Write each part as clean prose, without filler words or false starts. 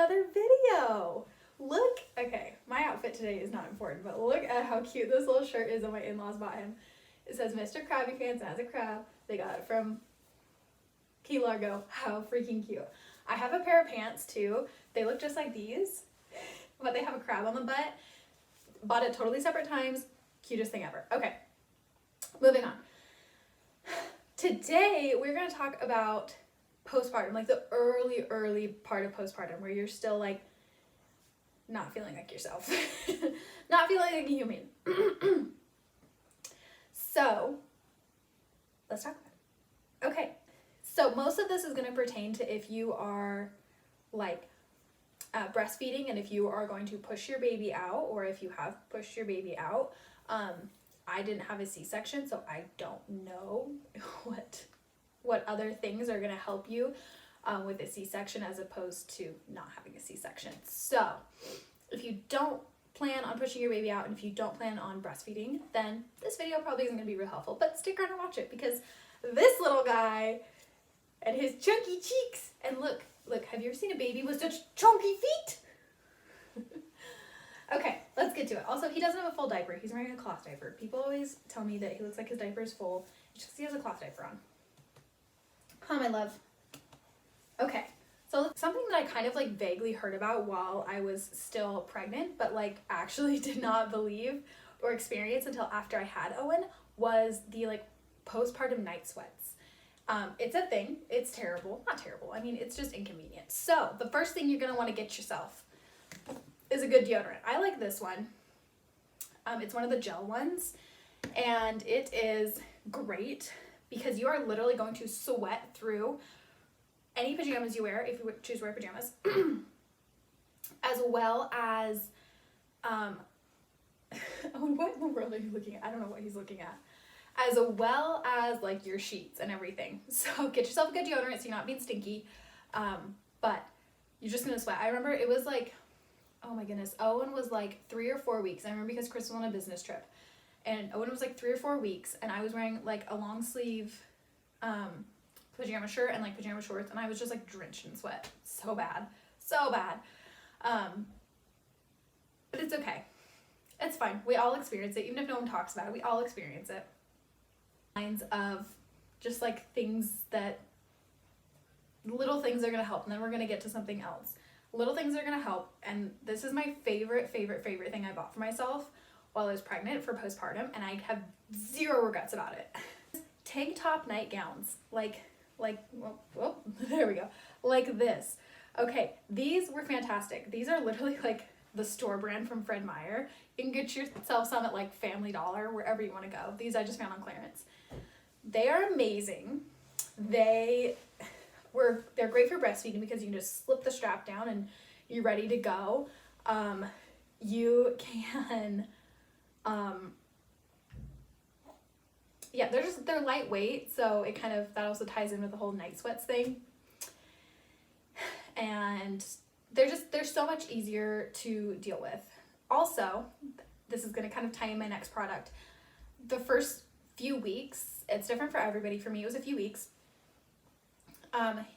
another video. Look, okay, my outfit today is not important, but look at how cute this little shirt is that my in-laws bought him. It says Mr. Krabby Pants as a crab. They got it from Key Largo. How freaking cute. I have a pair of pants too. They look just like these, but they have a crab on the butt. Bought it totally separate times. Cutest thing ever. Okay, moving on. Today we're going to talk about postpartum, like the early part of postpartum where you're still like not feeling like yourself, not feeling like a human. So let's talk about it. Okay, so most of this is going to pertain to if you are like breastfeeding and if you are going to push your baby out, or if you have pushed your baby out. I didn't have a C-section, so I don't know what other things are going to help you with a C-section as opposed to not having a C-section. So if you don't plan on pushing your baby out and if you don't plan on breastfeeding, then this video probably isn't going to be real helpful, but stick around and watch it because this little guy and his chunky cheeks, and look, have you ever seen a baby with such chunky feet? Okay, let's get to it. Also, he doesn't have a full diaper. He's wearing a cloth diaper. People always tell me that he looks like his diaper is full. It's just because he has a cloth diaper on. Oh, my love. Okay, so something that I kind of like vaguely heard about while I was still pregnant, but like actually did not believe or experience until after I had Owen, was the like postpartum night sweats. It's a thing. It's terrible. Not terrible. I mean, it's just inconvenient. So the first thing you're going to want to get yourself is a good deodorant. I like this one. It's one of the gel ones, and it is great because you are literally going to sweat through any pajamas you wear, if you choose to wear pajamas, as well as, oh, what in the world are you looking at? I don't know what he's looking at. As well as like your sheets and everything. So get yourself a good deodorant so you're not being stinky, but you're just gonna sweat. I remember it was like, oh my goodness, Owen was like 3 or 4 weeks. I remember because Chris was on a business trip, and Owen was like 3 or 4 weeks, and I was wearing like a long sleeve pajama shirt and like pajama shorts, and I was just like drenched in sweat. So bad. But it's okay. It's fine. We all experience it. Even if no one talks about it, we all experience it. Lines of just like things that, little things are going to help, and then we're going to get to something else. Little things are going to help, and this is my favorite thing I bought for myself while I was pregnant for postpartum, and I have zero regrets about it. Tank top nightgowns, well, there we go, like this. Okay, these were fantastic. These are literally like the store brand from Fred Meyer. You can get yourself some at like Family Dollar, wherever you want to go. These I just found on clearance. They are amazing. They're great for breastfeeding because you can just slip the strap down and you're ready to go. You can, yeah, they're lightweight, so it kind of, that also ties in with the whole night sweats thing. And they're so much easier to deal with. Also, this is going to kind of tie in my next product. The first few weeks, it's different for everybody. For me, it was a few weeks.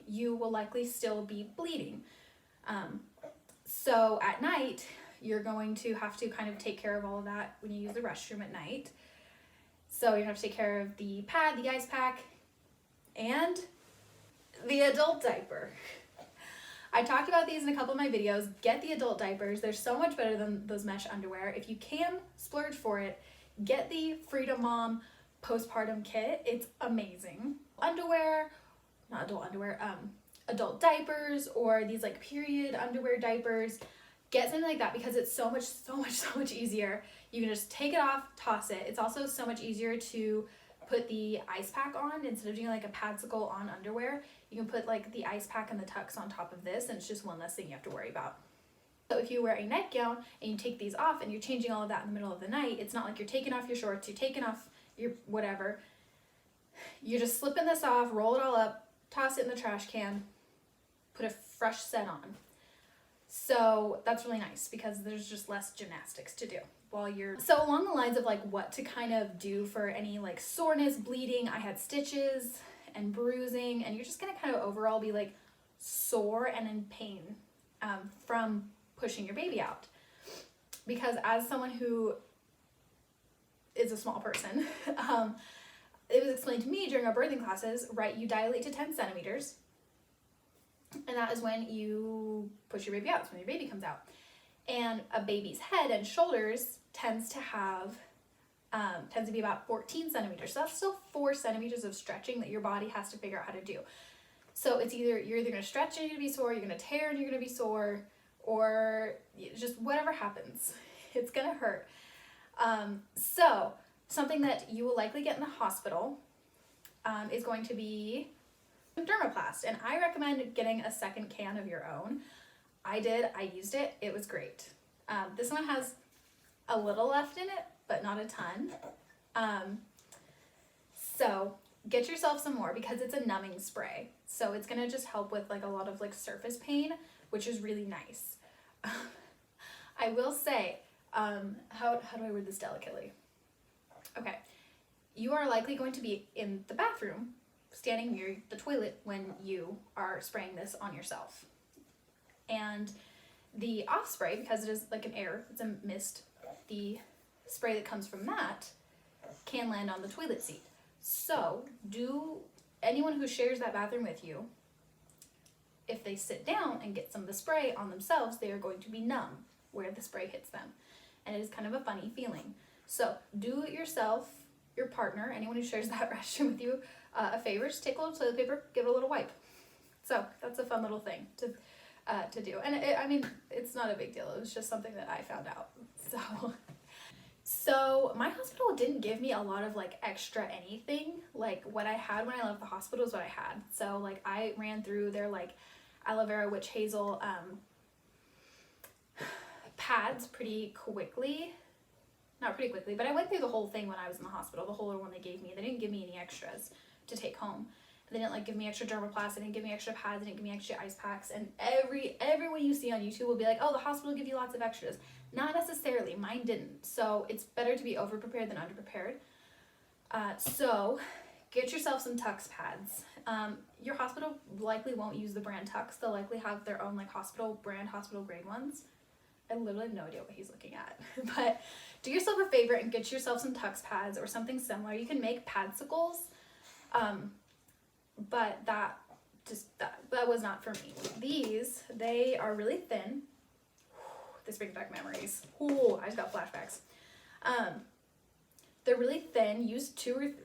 You will likely still be bleeding. So at night, you're going to have to kind of take care of all of that when you use the restroom at night. So you have to take care of the pad, the ice pack, and the adult diaper. I talked about these in a couple of my videos. Get the adult diapers. They're so much better than those mesh underwear. If you can splurge for it, get the Freedom Mom postpartum kit. It's amazing. Underwear, not adult underwear, adult diapers, or these like period underwear diapers. Get something like that because it's so much easier. You can just take it off, toss it. It's also so much easier to put the ice pack on instead of doing like a padsicle on underwear. You can put like the ice pack and the tucks on top of this, and it's just one less thing you have to worry about. So if you wear a nightgown and you take these off and you're changing all of that in the middle of the night, it's not like you're taking off your shorts, you're taking off your whatever. You're just slipping this off, roll it all up, toss it in the trash can, put a fresh set on. So that's really nice because there's just less gymnastics to do while you're, so along the lines of like what to kind of do for any like soreness, bleeding, I had stitches and bruising, and you're just gonna kind of overall be like sore and in pain from pushing your baby out. Because as someone who is a small person, it was explained to me during our birthing classes, right, you dilate to 10 centimeters, and that is when you push your baby out, it's when your baby comes out. And a baby's head and shoulders tends to be about 14 centimeters. So that's still 4 centimeters of stretching that your body has to figure out how to do. So it's you're either going to stretch and you're going to be sore, you're going to tear and you're going to be sore, or just whatever happens, it's going to hurt. So something that you will likely get in the hospital is going to be dermaplast, and I recommend getting a second can of your own. I used it, it was great. This one has a little left in it, but not a ton. So get yourself some more because it's a numbing spray. So it's gonna just help with like a lot of like surface pain, which is really nice. I will say, how do I word this delicately? Okay, you are likely going to be in the bathroom, standing near the toilet when you are spraying this on yourself. And the off spray, because it is like an air, it's a mist, the spray that comes from that can land on the toilet seat. So anyone who shares that bathroom with you, if they sit down and get some of the spray on themselves, they are going to be numb where the spray hits them. And it is kind of a funny feeling. So do yourself, your partner, anyone who shares that restroom with you, a favor, just take a little toilet paper, give it a little wipe. So that's a fun little thing to do. And it's not a big deal. It was just something that I found out. So my hospital didn't give me a lot of like extra anything. Like what I had when I left the hospital is what I had. So like I ran through their like aloe vera witch hazel pads pretty quickly. Not pretty quickly, but I went through the whole thing when I was in the hospital, the whole one they gave me. They didn't give me any extras to take home. They didn't like give me extra dermaplast, they didn't give me extra pads, they didn't give me extra ice packs. And everyone you see on YouTube will be like, oh, the hospital will give you lots of extras. Not necessarily, mine didn't. So it's better to be over-prepared than under-prepared. So get yourself some Tux pads. Your hospital likely won't use the brand Tux. They'll likely have their own like hospital grade ones. I literally have no idea what he's looking at. But do yourself a favor and get yourself some Tux pads or something similar. You can make padsicles. But that was not for me. These, they are really thin. This brings back memories. Ooh, I just got flashbacks. They're really thin.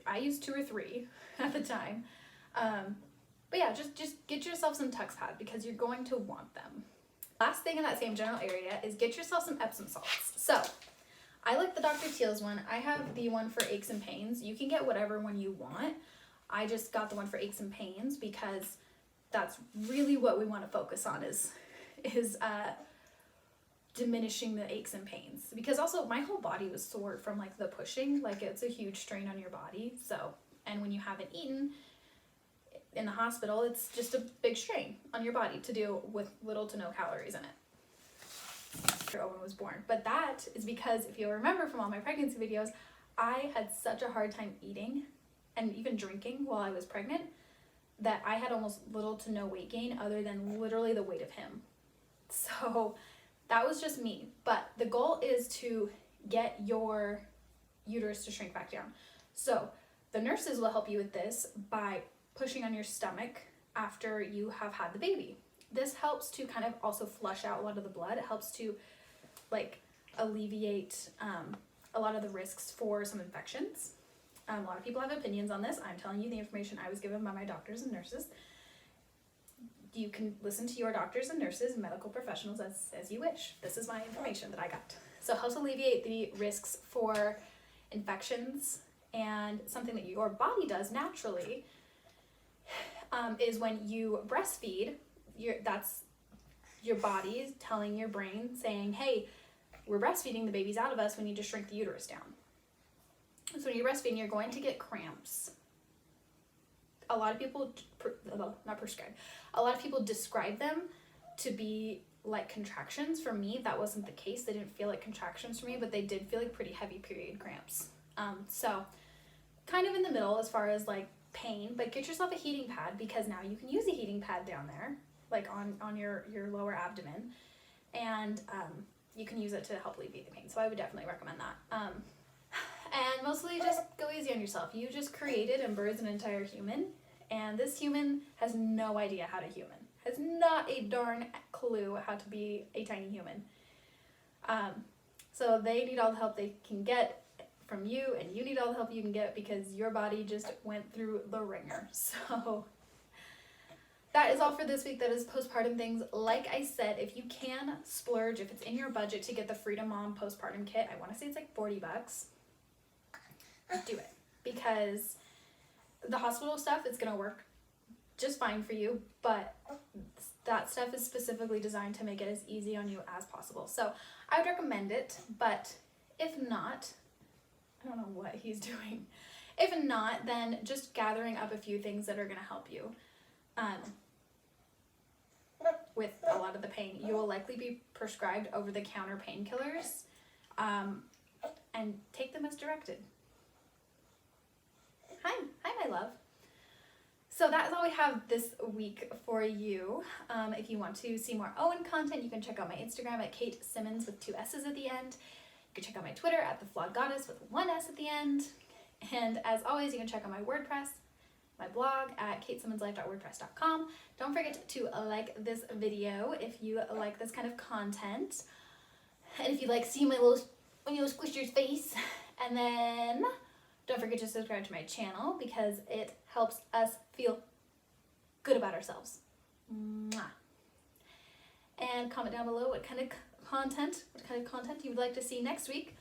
I used 2 or 3 at the time. But yeah, just get yourself some Tux pads because you're going to want them. Last thing in that same general area is get yourself some Epsom salts. So I like the Dr. Teal's one. I have the one for aches and pains. You can get whatever one you want. I just got the one for aches and pains because that's really what we want to focus on is diminishing the aches and pains. Because also my whole body was sore from like the pushing, like it's a huge strain on your body. So, and when you haven't eaten in the hospital, it's just a big strain on your body to do with little to no calories in it. After Owen was born. But that is because if you'll remember from all my pregnancy videos, I had such a hard time eating and even drinking while I was pregnant that I had almost little to no weight gain other than literally the weight of him. So that was just me. But the goal is to get your uterus to shrink back down. So the nurses will help you with this by pushing on your stomach after you have had the baby. This helps to kind of also flush out a lot of the blood. It helps to like alleviate a lot of the risks for some infections. A lot of people have opinions on this. I'm telling you the information I was given by my doctors and nurses. You can listen to your doctors and nurses and medical professionals as you wish. This is my information that I got. So it helps alleviate the risks for infections, and something that your body does naturally is when you breastfeed, that's your body telling your brain, saying, hey, we're breastfeeding, the baby's out of us, we need to shrink the uterus down. So when you're breastfeeding, you're going to get cramps. A lot of people, not prescribe, a lot of people describe them to be like contractions. For me, that wasn't the case. They didn't feel like contractions for me, but they did feel like pretty heavy period cramps. So kind of in the middle as far as like pain, but get yourself a heating pad because now you can use a heating pad down there. like on your lower abdomen, and you can use it to help alleviate the pain. So I would definitely recommend that. And mostly just go easy on yourself. You just created and birthed an entire human, and this human has no idea how to human. Has not a darn clue how to be a tiny human. So they need all the help they can get from you, and you need all the help you can get because your body just went through the ringer. So that is all for this week. That is postpartum things. Like I said, if you can splurge, if it's in your budget to get the Freedom Mom postpartum kit, I want to say it's like $40. Do it, because the hospital stuff is going to work just fine for you, but that stuff is specifically designed to make it as easy on you as possible. So I would recommend it, but if not, I don't know what he's doing. If not, then just gathering up a few things that are going to help you with a lot of the pain. You will likely be prescribed over-the-counter painkillers, and take them as directed. Hi, my love. So that's all we have this week for you. If you want to see more Owen content, you can check out my Instagram at Kate Simmons with 2 S's at the end. You can check out my Twitter at The Flawed Goddess with 1 S at the end. And as always, you can check out my WordPress, my blog at katesimmonslife.wordpress.com. Don't forget to like this video if you like this kind of content. And if you like seeing my little squisher's face. And then don't forget to subscribe to my channel because it helps us feel good about ourselves. Mwah. And comment down below what kind of content you would like to see next week.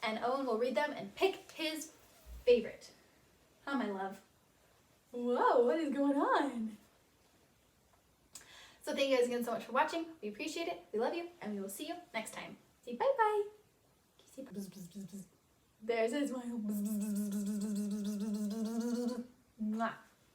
And Owen will read them and pick his favorite. Oh, my love. Whoa, what is going on? So thank you guys again so much for watching. We appreciate it. We love you. And we will see you next time. Say bye-bye. There's his smile.